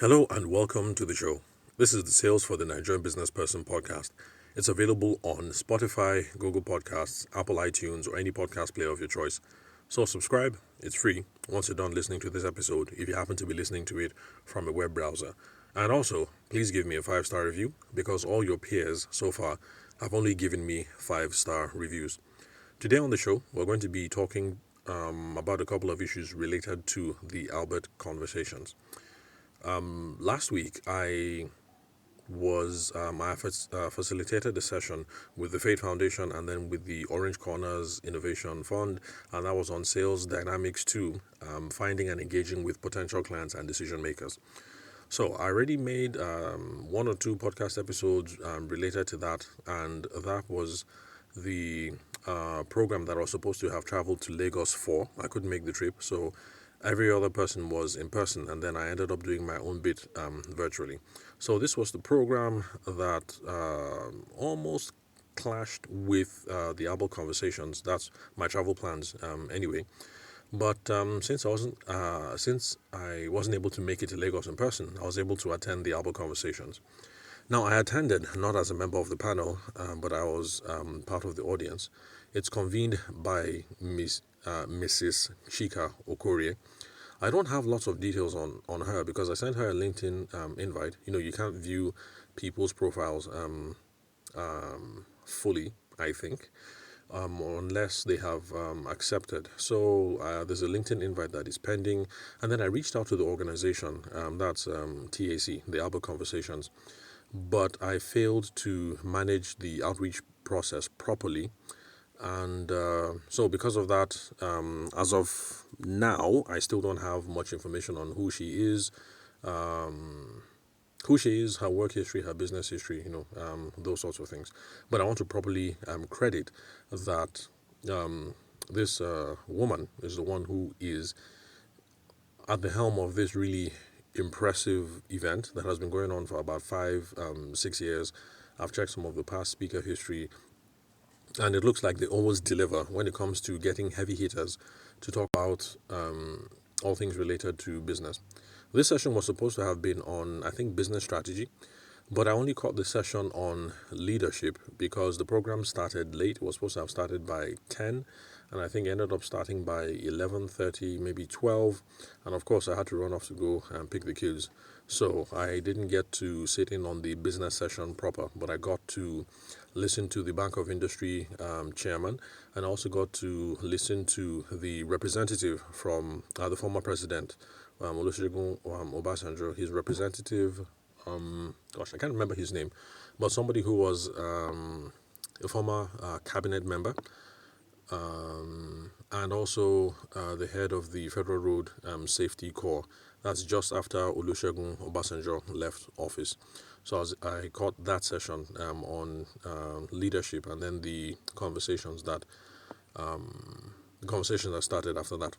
Hello and welcome to the show. This is the Sales for the Nigerian Business Person podcast. It's available on Spotify, Google Podcasts, Apple iTunes, or any podcast player of your choice. So subscribe, it's free once you're done listening to this episode if you happen to be listening to it from a web browser. And also, please give me a 5-star review because all your peers so far have only given me 5-star reviews. Today on the show, we're going to be talking about a couple of issues related to the Albert conversations. Last week, I facilitated a session with the Fate Foundation and then with the Orange Corners Innovation Fund, and that was on Sales Dynamics 2, finding and engaging with potential clients and decision makers. So I already made one or two podcast episodes related to that, and that was the program that I was supposed to have traveled to Lagos for. I couldn't make the trip, so every other person was in person, and then I ended up doing my own bit virtually. So this was the program that almost clashed with the Apple conversations. That's my travel plans anyway. But since I wasn't able to make it to Lagos in person, I was able to attend the Apple conversations. Now, I attended not as a member of the panel, but I was part of the audience. It's convened by Mrs. Chika Okorie. I don't have lots of details on her because I sent her a LinkedIn invite. You can't view people's profiles fully, I think, unless they have accepted. So there's a LinkedIn invite that is pending. And then I reached out to the organization, that's TAC, the Albert Conversations. But I failed to manage the outreach process properly. And so because of that, as of now, I still don't have much information on who she is, her work history, her business history, those sorts of things. But I want to properly credit that this woman is the one who is at the helm of this really impressive event that has been going on for about 6 years. I've checked some of the past speaker history, and it looks like they always deliver when it comes to getting heavy hitters to talk about all things related to business. This session was supposed to have been on, I think, business strategy, but I only caught the session on leadership because the program started late. It was supposed to have started by 10, and I think ended up starting by 11:30, maybe 12. And of course, I had to run off to go and pick the kids. So I didn't get to sit in on the business session proper, but I got to listen to the Bank of Industry chairman, and also got to listen to the representative from the former president, Olusegun Obasanjo, his representative. I can't remember his name, but somebody who was a former cabinet member, and also the head of the Federal Road Safety Corps. That's just after Olusegun Obasanjo left office. So I caught that session on leadership, and then the conversations that started after that.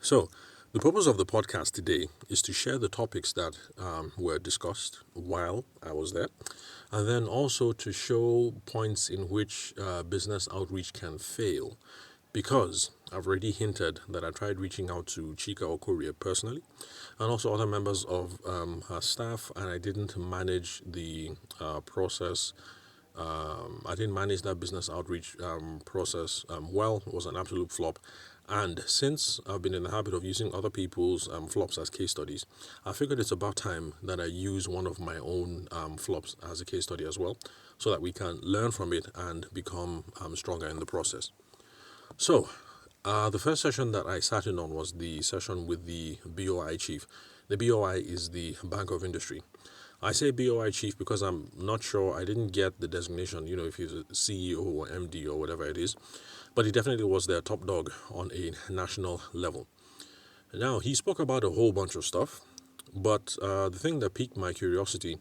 So the purpose of the podcast today is to share the topics that were discussed while I was there, and then also to show points in which business outreach can fail, because I've already hinted that I tried reaching out to Chika Okorie personally and also other members of her staff, and I didn't manage the process. I didn't manage that business outreach process well. It was an absolute flop. And since I've been in the habit of using other people's flops as case studies, I figured it's about time that I use one of my own flops as a case study as well, so that we can learn from it and become stronger in the process. So, the first session that I sat in on was the session with the BOI chief. The BOI is the Bank of Industry. I say BOI chief because I'm not sure, I didn't get the designation, if he's a CEO or MD or whatever it is, but he definitely was their top dog on a national level. Now, he spoke about a whole bunch of stuff, but the thing that piqued my curiosity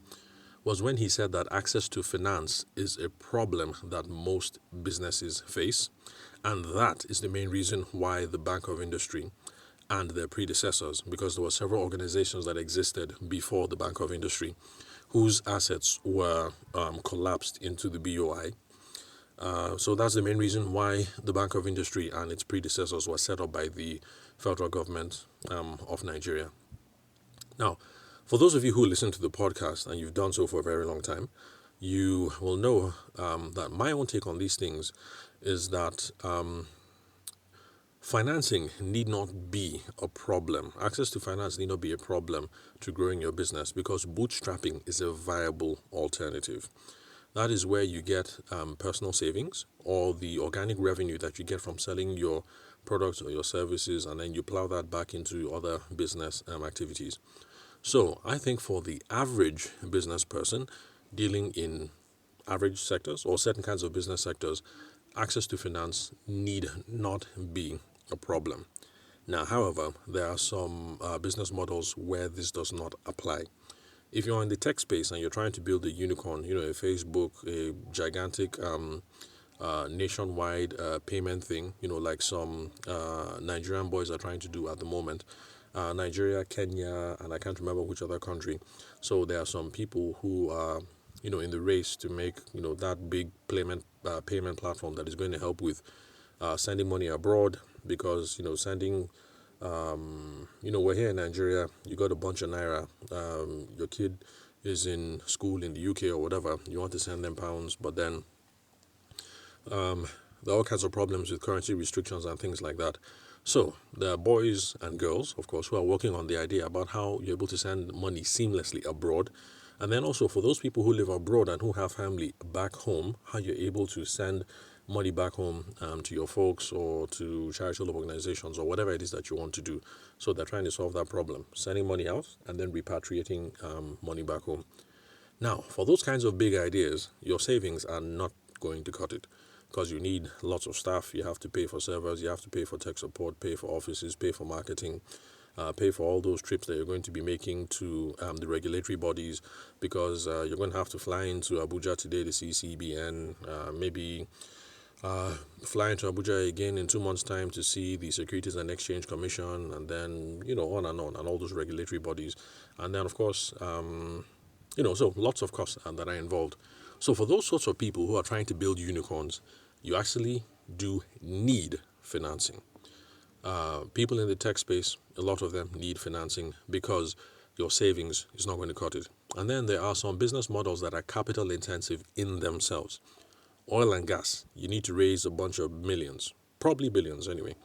was when he said that access to finance is a problem that most businesses face, and that is the main reason why the Bank of Industry and their predecessors, because there were several organizations that existed before the Bank of Industry whose assets were collapsed into the BOI. So that's the main reason why the Bank of Industry and its predecessors were set up by the federal government of Nigeria. Now, For those of you who listen to the podcast and you've done so for a very long time, you will know that my own take on these things is that financing need not be a problem. Access to finance need not be a problem to growing your business because bootstrapping is a viable alternative. That is where you get personal savings or the organic revenue that you get from selling your products or your services, and then you plow that back into other business activities. So I think for the average business person dealing in average sectors or certain kinds of business sectors, access to finance need not be a problem. Now, however, there are some business models where this does not apply. If you're in the tech space and you're trying to build a unicorn, a Facebook, a gigantic nationwide payment thing, like some Nigerian boys are trying to do at the moment, Nigeria, Kenya, and I can't remember which other country. So there are some people who are, in the race to make, that big payment platform that is going to help with sending money abroad because, sending we're here in Nigeria, you got a bunch of naira, your kid is in school in the UK or whatever, you want to send them pounds, but then there are all kinds of problems with currency restrictions and things like that. So there are boys and girls, of course, who are working on the idea about how you're able to send money seamlessly abroad. And then also for those people who live abroad and who have family back home, how you're able to send money back home to your folks or to charitable organizations or whatever it is that you want to do. So they're trying to solve that problem, sending money out and then repatriating money back home. Now, for those kinds of big ideas, your savings are not going to cut it because you need lots of staff. You have to pay for servers, you have to pay for tech support, pay for offices, pay for marketing, pay for all those trips that you're going to be making to the regulatory bodies because you're going to have to fly into Abuja today to see CBN, maybe fly into Abuja again in 2 months' time to see the Securities and Exchange Commission, and then, on, and all those regulatory bodies. And then, of course, so lots of costs that are involved. So for those sorts of people who are trying to build unicorns, you actually do need financing. People in the tech space, a lot of them need financing because your savings is not going to cut it. And then there are some business models that are capital intensive in themselves. Oil and gas, you need to raise a bunch of millions, probably billions anyway,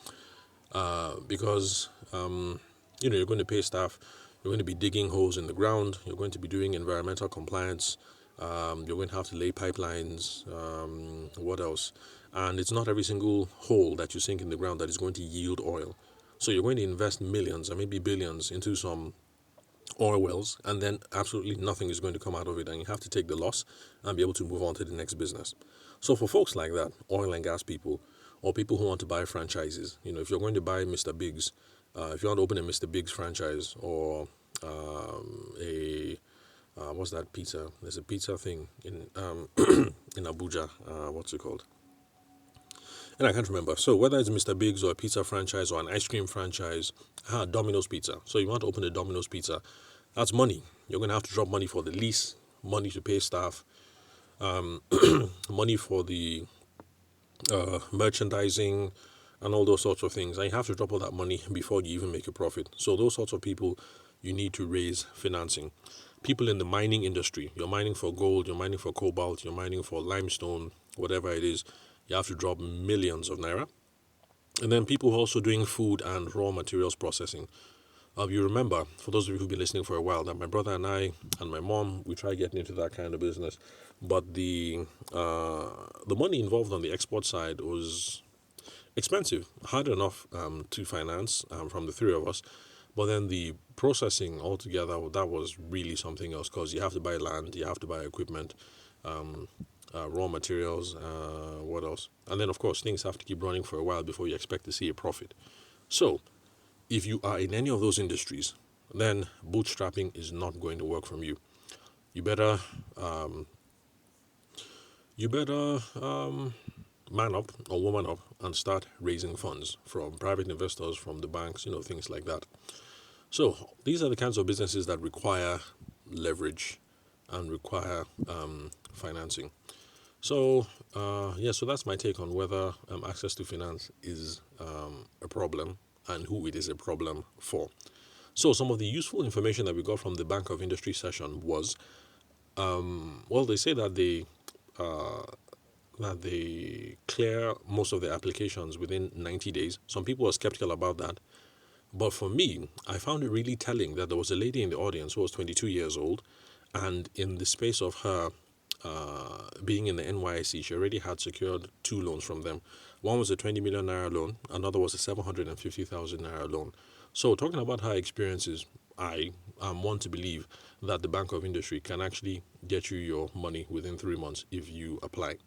because you're going to pay staff, you're going to be digging holes in the ground, you're going to be doing environmental compliance, you're going to have to lay pipelines, what else? And it's not every single hole that you sink in the ground that is going to yield oil. So you're going to invest millions and maybe billions into some oil wells, and then absolutely nothing is going to come out of it, and you have to take the loss and be able to move on to the next business. So for folks like that, oil and gas people, or people who want to buy franchises, if you're going to buy Mr. Biggs, if you want to open a Mr. Biggs franchise, or what's that pizza? There's a pizza thing in in Abuja. What's it called? And I can't remember. So whether it's Mr. Biggs or a pizza franchise or an ice cream franchise, Domino's Pizza. So you want to open a Domino's Pizza, that's money. You're going to have to drop money for the lease, money to pay staff, money for the merchandising, and all those sorts of things. And you have to drop all that money before you even make a profit. So those sorts of people, you need to raise financing. People in the mining industry, you're mining for gold, you're mining for cobalt, you're mining for limestone, whatever it is, you have to drop millions of naira. And then people also doing food and raw materials processing. You remember, for those of you who've been listening for a while, that my brother and I and my mom, we tried getting into that kind of business. But the money involved on the export side was expensive, hard enough to finance from the three of us. But then the processing altogether, that was really something else because you have to buy land, you have to buy equipment, raw materials, what else? And then, of course, things have to keep running for a while before you expect to see a profit. So, if you are in any of those industries, then bootstrapping is not going to work from you. You better man up or woman up and start raising funds from private investors, from the banks, things like that. So these are the kinds of businesses that require leverage and require financing. So so that's my take on whether access to finance is a problem and who it is a problem for. So some of the useful information that we got from the Bank of Industry session was, well, they say that they clear most of their applications within 90 days. Some people are skeptical about that. But for me, I found it really telling that there was a lady in the audience who was 22 years old, and in the space of her being in the NYSC, she already had secured 2 loans from them. One was a 20 million naira loan, another was a 750,000 naira loan. So, talking about her experiences, I want to believe that the Bank of Industry can actually get you your money within 3 months if you apply.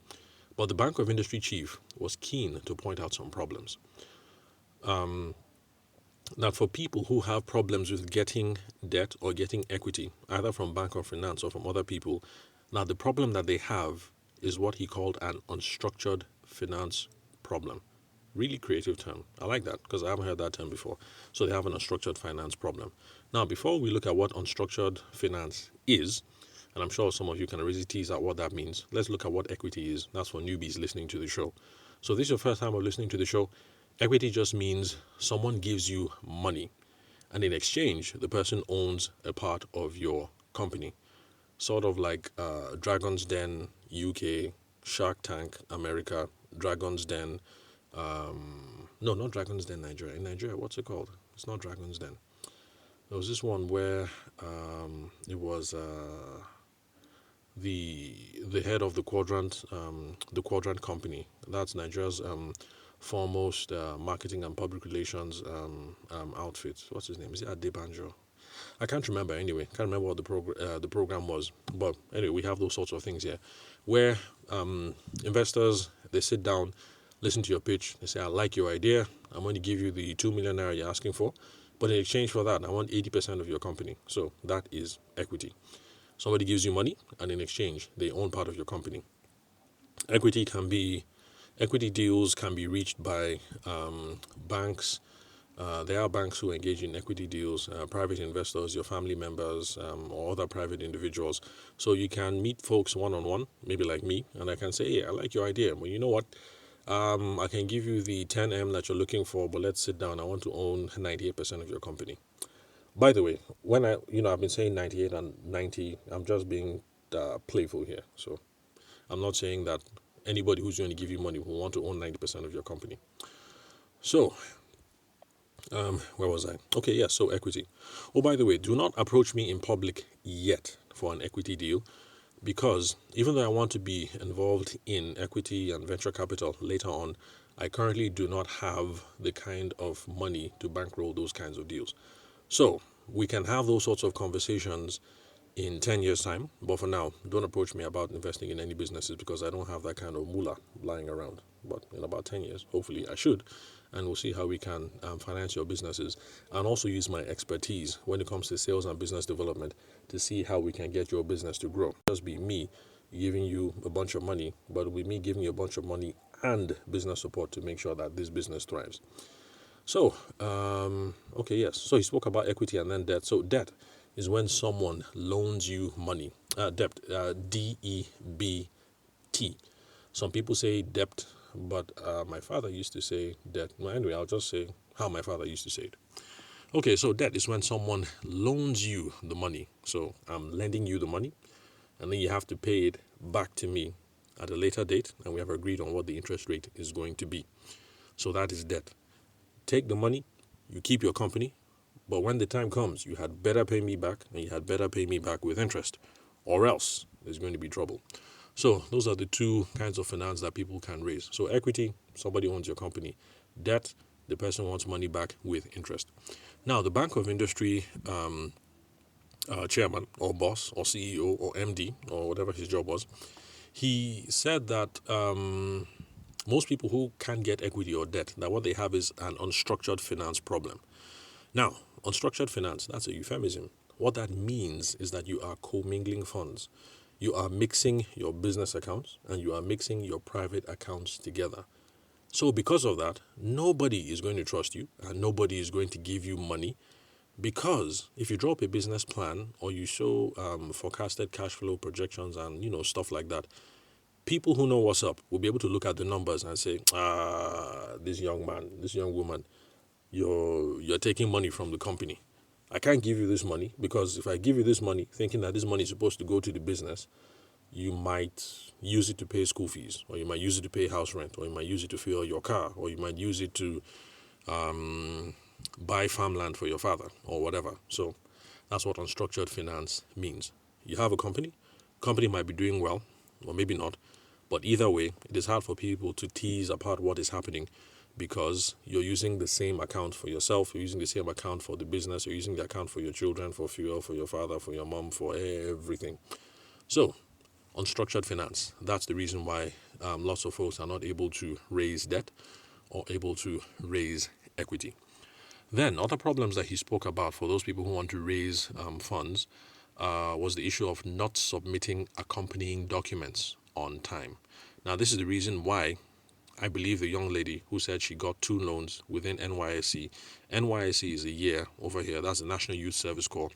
But the Bank of Industry chief was keen to point out some problems. That for people who have problems with getting debt or getting equity, either from bank or finance or from other people, now the problem that they have is what he called an unstructured finance problem. Really creative term. I like that because I haven't heard that term before. So they have an unstructured finance problem. Now, before we look at what unstructured finance is, and I'm sure some of you can already tease out what that means, let's look at what equity is. That's for newbies listening to the show. So this is your first time of listening to the show. Equity just means someone gives you money, and in exchange, the person owns a part of your company. Sort of like Dragon's Den UK, Shark Tank America, Dragon's Den, no, not Dragon's Den Nigeria. In Nigeria, what's it called? It's not Dragon's Den. There was this one where it was the head of the Quadrant company. That's Nigeria's foremost marketing and public relations outfit. What's his name? Is it Adebanjo? I can't remember anyway. Can't remember what the program was. But anyway, we have those sorts of things here, where investors, they sit down, listen to your pitch. They say, I like your idea. I'm going to give you the 2 million naira you're asking for. But in exchange for that, I want 80% of your company. So that is equity. Somebody gives you money, and in exchange, they own part of your company. Equity deals can be reached by banks. There are banks who engage in equity deals, private investors, your family members, or other private individuals. So you can meet folks one-on-one, maybe like me, and I can say, hey, I like your idea. Well, you know what? I can give you the 10M that you're looking for, but let's sit down. I want to own 98% of your company. By the way, when I've been saying 98 and 90, I'm just being playful here. So I'm not saying that anybody who's going to give you money will want to own 90% of your company. So, where was I? Okay, yes, so equity. Oh, by the way, do not approach me in public yet for an equity deal, because even though I want to be involved in equity and venture capital later on, I currently do not have the kind of money to bankroll those kinds of deals. So we can have those sorts of conversations in 10 years' time, but for now, don't approach me about investing in any businesses because I don't have that kind of moolah lying around. But in about 10 years, hopefully I should, and we'll see how we can finance your businesses and also use my expertise when it comes to sales and business development to see how we can get your business to grow. Just be me giving you a bunch of money, but it'll be me giving you a bunch of money and business support to make sure that this business thrives. So, okay, yes. So he spoke about equity and then debt. So debt is when someone loans you money. Debt, D-E-B-T. Some people say debt, but my father used to say debt. Well, anyway, I'll just say how my father used to say it. Okay, so debt is when someone loans you the money. So I'm lending you the money, and then you have to pay it back to me at a later date, and we have agreed on what the interest rate is going to be. So that is debt. Take the money, you keep your company, but when the time comes, you had better pay me back, and you had better pay me back with interest, or else there's going to be trouble. So those are the 2 kinds of finance that people can raise. So equity, somebody owns your company. Debt, the person wants money back with interest. Now, the Bank of Industry chairman or boss or CEO or MD or whatever his job was, he said that most people who can't get equity or debt, that what they have is an unstructured finance problem. Now, unstructured finance, that's a euphemism. What that means is that you are commingling funds. You are mixing your business accounts and you are mixing your private accounts together. So because of that, nobody is going to trust you and nobody is going to give you money, because if you drop a business plan or you show forecasted cash flow projections and stuff like that, people who know what's up will be able to look at the numbers and say, this young man, this young woman, you're taking money from the company. I can't give you this money because if I give you this money, thinking that this money is supposed to go to the business, you might use it to pay school fees, or you might use it to pay house rent, or you might use it to fuel your car, or you might use it to buy farmland for your father, or whatever. So that's what unstructured finance means. You have a company might be doing well, or maybe not, but either way, it is hard for people to tease apart what is happening because you're using the same account for yourself, you're using the same account for the business, you're using the account for your children, for fuel, for your father, for your mom, for everything. So unstructured finance. That's the reason why lots of folks are not able to raise debt or able to raise equity. Then other problems that he spoke about for those people who want to raise funds was the issue of not submitting accompanying documents on time. Now, this is the reason why I believe the young lady who said she got 2 loans within NYSC. NYSC is a year over here. That's the National Youth Service Corps.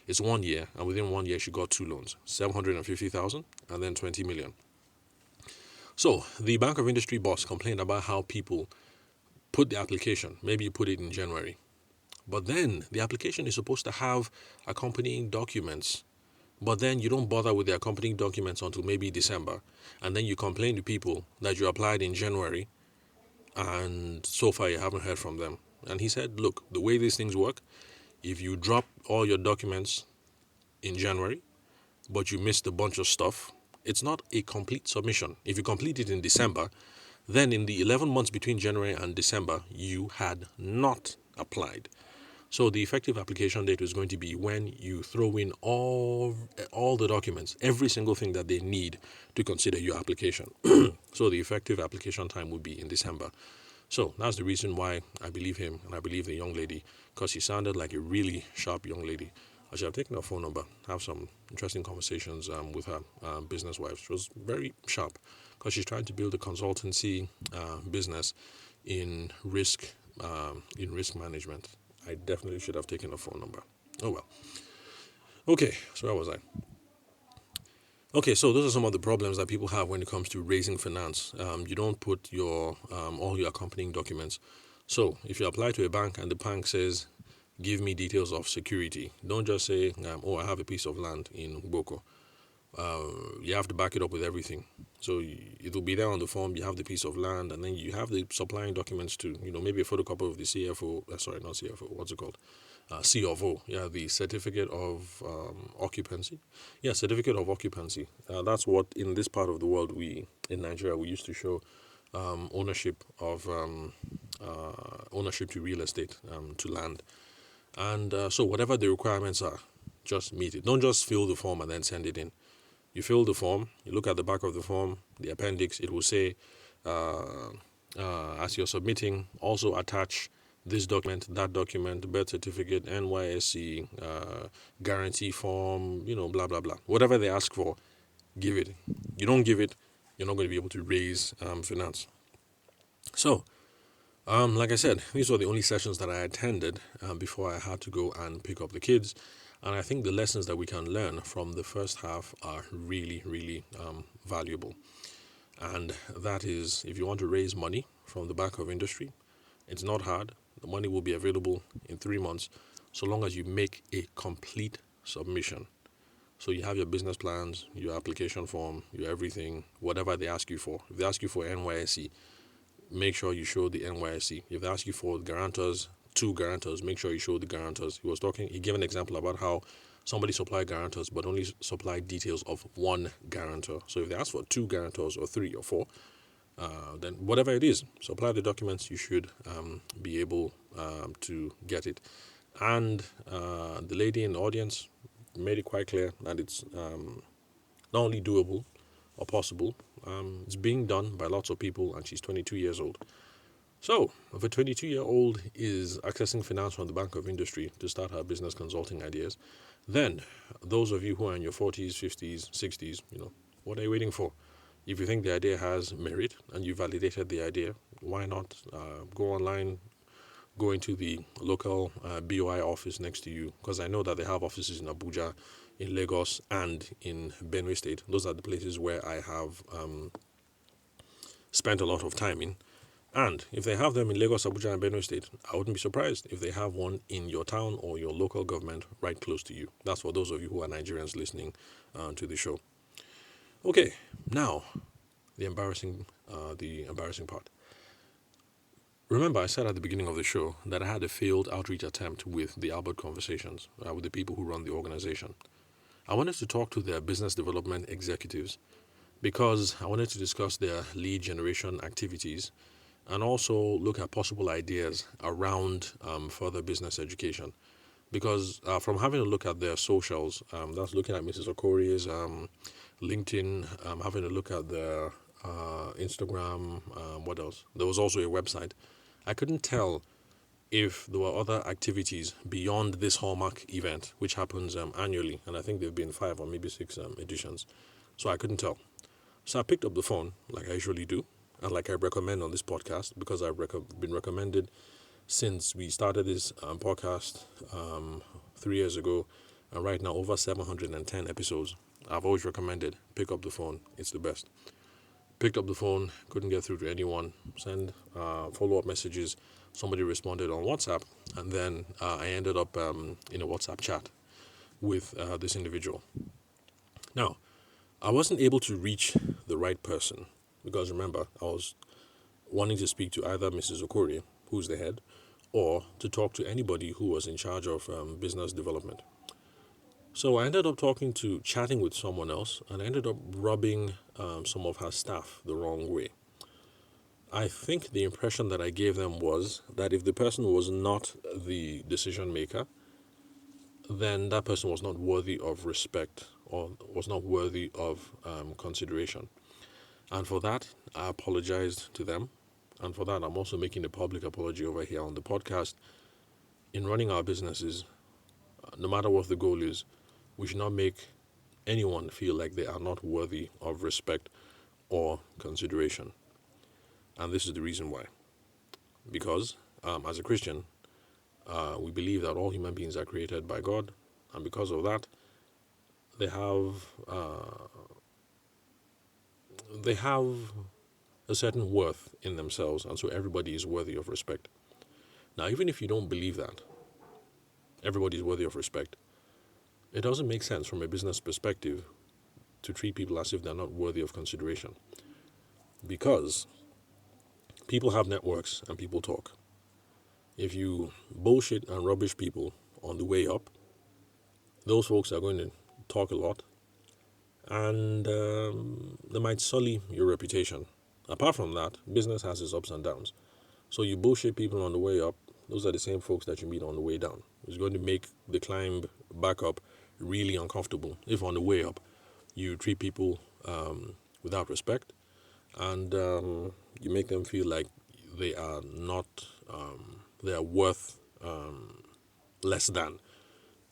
It's 1 year, and within 1 year, she got 2 loans, 750,000 and then 20 million. So the Bank of Industry boss complained about how people put the application. Maybe you put it in January, but then the application is supposed to have accompanying documents. But then you don't bother with the accompanying documents until maybe December, and then you complain to people that you applied in January, and so far you haven't heard from them. And he said, look, the way these things work, if you drop all your documents in January, but you missed a bunch of stuff, it's not a complete submission. If you complete it in December, then in the 11 months between January and December, you had not applied. So the effective application date is going to be when you throw in all the documents, every single thing that they need to consider your application. So the effective application time would be in December. So that's the reason why I believe him and I believe the young lady, because she sounded like a really sharp young lady. I should have taken her phone number, have some interesting conversations with her business wife. She was very sharp because she's trying to build a consultancy business in risk management. I definitely should have taken a phone number. Oh well. Okay, so where was I? Okay, so those are some of the problems that people have when it comes to raising finance. You don't put your all your accompanying documents. So if you apply to a bank and the bank says, give me details of security, don't just say, oh, I have a piece of land in Boko. You have to back it up with everything. So it will be there on the form. You have the piece of land, and then you have the supplying documents to, maybe a photocopy of the CFO. Sorry, not CFO. What's it called? C of O. Yeah, the certificate of occupancy. Yeah, certificate of occupancy. That's what in this part of the world in Nigeria we used to show ownership of ownership to real estate, to land, and so whatever the requirements are, just meet it. Don't just fill the form and then send it in. You fill the form, you look at the back of the form, the appendix, it will say, as you're submitting, also attach this document, that document, birth certificate, NYSC, guarantee form, blah, blah, blah. Whatever they ask for, give it. You don't give it, you're not going to be able to raise finance. So, like I said, these were the only sessions that I attended before I had to go and pick up the kids. And I think the lessons that we can learn from the first half are really, really valuable. And that is, if you want to raise money from the Bank of Industry, it's not hard. The money will be available in 3 months, so long as you make a complete submission. So you have your business plans, your application form, your everything, whatever they ask you for. If they ask you for NYSC, make sure you show the NYSC. If they ask you for guarantors, 2 guarantors, make sure you show the guarantors. He gave an example about how somebody supplied guarantors but only supplied details of 1 guarantor. So if they ask for 2 guarantors or 3 or 4, then whatever it is, supply the documents, you should be able to get it. And the lady in the audience made it quite clear that it's not only doable or possible, it's being done by lots of people, and she's 22 years old. So, if a 22-year-old is accessing finance from the Bank of Industry to start her business consulting ideas, then those of you who are in your 40s, 50s, 60s, what are you waiting for? If you think the idea has merit and you validated the idea, why not go online, go into the local BOI office next to you? Because I know that they have offices in Abuja, in Lagos, and in Benue State. Those are the places where I have spent a lot of time in. And if they have them in Lagos, Abuja, and Benue State, I wouldn't be surprised if they have one in your town or your local government right close to you. That's for those of you who are Nigerians listening to the show. Okay, now the embarrassing part. Remember, I said at the beginning of the show that I had a failed outreach attempt with the Albert Conversations, with the people who run the organization. I wanted to talk to their business development executives because I wanted to discuss their lead generation activities and also look at possible ideas around further business education. Because from having a look at their socials, that's looking at Mrs. Okorie's LinkedIn, having a look at their Instagram, what else? There was also a website. I couldn't tell if there were other activities beyond this Hallmark event, which happens annually, and I think there have been 5 or maybe 6 editions. So I couldn't tell. So I picked up the phone, like I usually do, and like I recommend on this podcast, because I've been recommended since we started this podcast 3 years ago, and right now over 710 episodes. I've always recommended pick up the phone. It's the best. Picked up the phone, couldn't get through to anyone, send follow-up messages. Somebody responded on WhatsApp, and then I ended up in a WhatsApp chat with this individual. Now, I wasn't able to reach the right person because remember, I was wanting to speak to either Mrs. Okorie, who's the head, or to talk to anybody who was in charge of business development. So I ended up chatting with someone else, and I ended up rubbing some of her staff the wrong way. I think the impression that I gave them was that if the person was not the decision maker, then that person was not worthy of respect or was not worthy of consideration. And for that, I apologized to them. And for that, I'm also making a public apology over here on the podcast. In running our businesses, no matter what the goal is, we should not make anyone feel like they are not worthy of respect or consideration. And this is the reason why. Because as a Christian, we believe that all human beings are created by God, and because of that, they have a certain worth in themselves, and so everybody is worthy of respect. Now, even if you don't believe that everybody is worthy of respect, it doesn't make sense from a business perspective to treat people as if they're not worthy of consideration. Because people have networks and people talk. If you bullshit and rubbish people on the way up, those folks are going to talk a lot, and they might sully your reputation. Apart from that, business has its ups and downs. So you bullshit people on the way up, those are the same folks that you meet on the way down. It's going to make the climb back up really uncomfortable if on the way up you treat people without respect, and you make them feel like they are not, they are worth less than.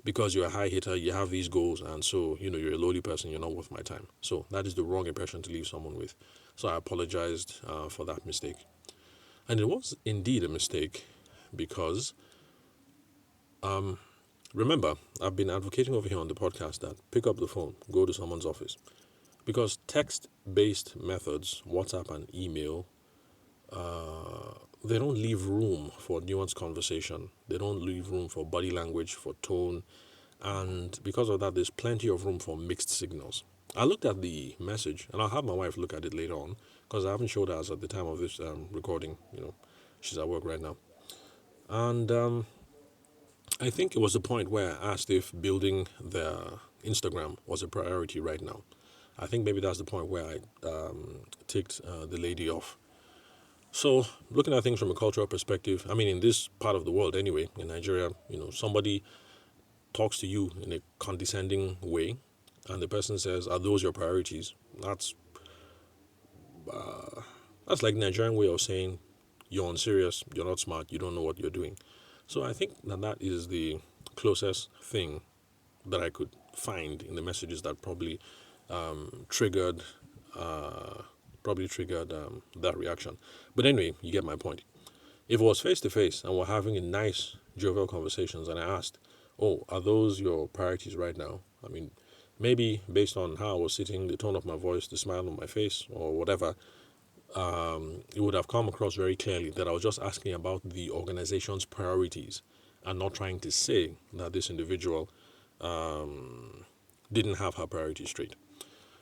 Because you're a high hitter, you have these goals, and so, you're a lowly person, you're not worth my time. So that is the wrong impression to leave someone with. So I apologized for that mistake. And it was indeed a mistake because, remember, I've been advocating over here on the podcast that pick up the phone, go to someone's office. Because text-based methods, WhatsApp and email, they don't leave room for nuanced conversation. They don't leave room for body language, for tone. And because of that, there's plenty of room for mixed signals. I looked at the message, and I'll have my wife look at it later on, because I haven't showed her as at the time of this recording. She's at work right now. And I think it was the point where I asked if building their Instagram was a priority right now. I think maybe that's the point where I ticked the lady off. So, looking at things from a cultural perspective, I mean, in this part of the world anyway, in Nigeria, somebody talks to you in a condescending way, and the person says, "Are those your priorities?" That's like Nigerian way of saying you're unserious, you're not smart, you don't know what you're doing. So I think that is the closest thing that I could find in the messages that probably triggered that reaction. But anyway, you get my point. If it was face to face and we're having a nice, jovial conversations, and I asked, "Oh, are those your priorities right now?" I mean, maybe based on how I was sitting, the tone of my voice, the smile on my face, or whatever, it would have come across very clearly that I was just asking about the organization's priorities and not trying to say that this individual didn't have her priorities straight.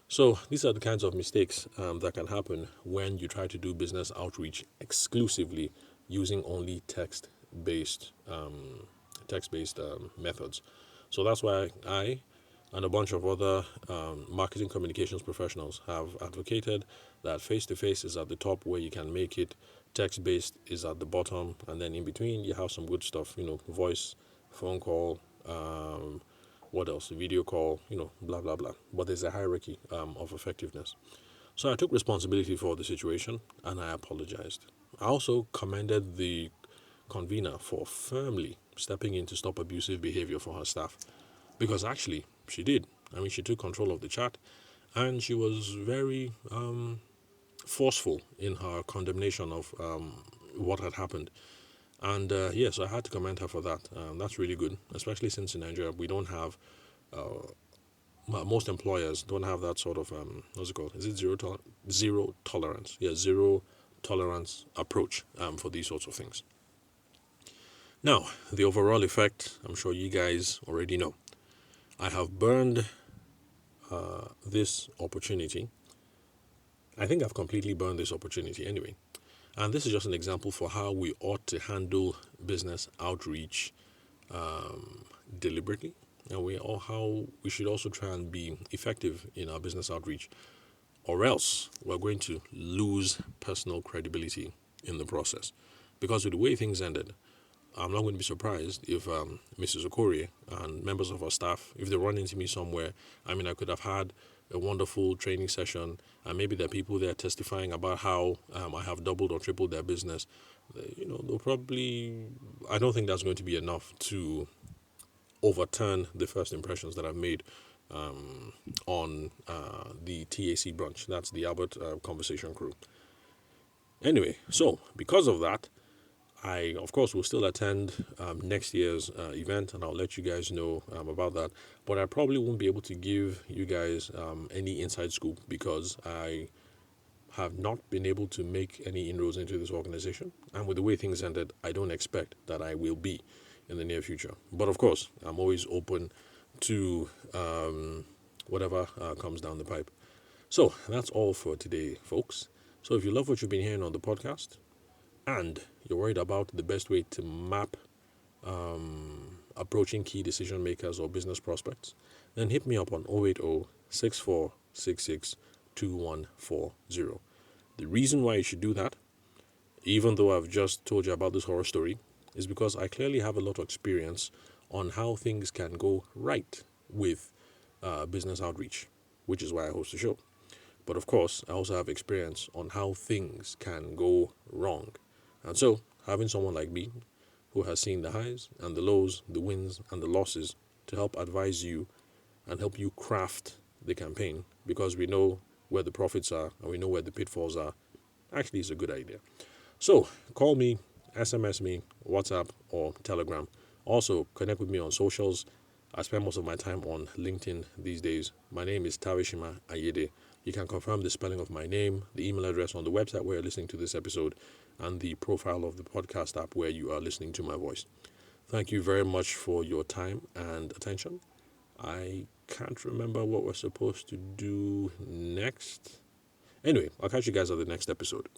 So these are the kinds of mistakes that can happen when you try to do business outreach exclusively using only text-based methods. So that's why I and a bunch of other marketing communications professionals have advocated that face-to-face is at the top where you can make it, text-based is at the bottom, and then in between you have some good stuff, voice, phone call, what else, video call, blah, blah, blah. But there's a hierarchy of effectiveness. So I took responsibility for the situation and I apologized. I also commended the convener for firmly stepping in to stop abusive behavior for her staff. Because actually, she did. I mean, she took control of the chat and she was very forceful in her condemnation of what had happened. And yes, I had to commend her for that. That's really good, especially since in Nigeria we don't have, most employers don't have that sort of, what's it called? Is it zero tolerance? Yeah, zero tolerance approach for these sorts of things. Now, the overall effect, I'm sure you guys already know. I have burned this opportunity. I think I've completely burned this opportunity anyway. And this is just an example for how we ought to handle business outreach deliberately, and how we should also try and be effective in our business outreach, or else we're going to lose personal credibility in the process. Because with the way things ended, I'm not going to be surprised if Mrs. Okorie and members of our staff, if they run into me somewhere, I mean, I could have had a wonderful training session, and maybe there are people there testifying about how I have doubled or tripled their business. They'll probably, I don't think that's going to be enough to overturn the first impressions that I've made on the TAC brunch. That's the Albert Conversation Crew. Anyway, so because of that, I, of course, will still attend next year's event, and I'll let you guys know about that. But I probably won't be able to give you guys any inside scoop because I have not been able to make any inroads into this organization. And with the way things ended, I don't expect that I will be in the near future. But of course, I'm always open to whatever comes down the pipe. So that's all for today, folks. So if you love what you've been hearing on the podcast, and you're worried about the best way to map approaching key decision makers or business prospects, then hit me up on 080-6466-2140. The reason why you should do that, even though I've just told you about this horror story, is because I clearly have a lot of experience on how things can go right with business outreach, which is why I host the show. But of course, I also have experience on how things can go wrong. And so, having someone like me who has seen the highs and the lows, the wins and the losses to help advise you and help you craft the campaign, because we know where the profits are and we know where the pitfalls are, actually is a good idea. So, call me, SMS me, WhatsApp or Telegram. Also, connect with me on socials. I spend most of my time on LinkedIn these days. My name is Tawishima Ayede. You can confirm the spelling of my name, the email address on the website where you're listening to this episode, and the profile of the podcast app where you are listening to my voice. Thank you very much for your time and attention. I can't remember what we're supposed to do next. Anyway, I'll catch you guys on the next episode.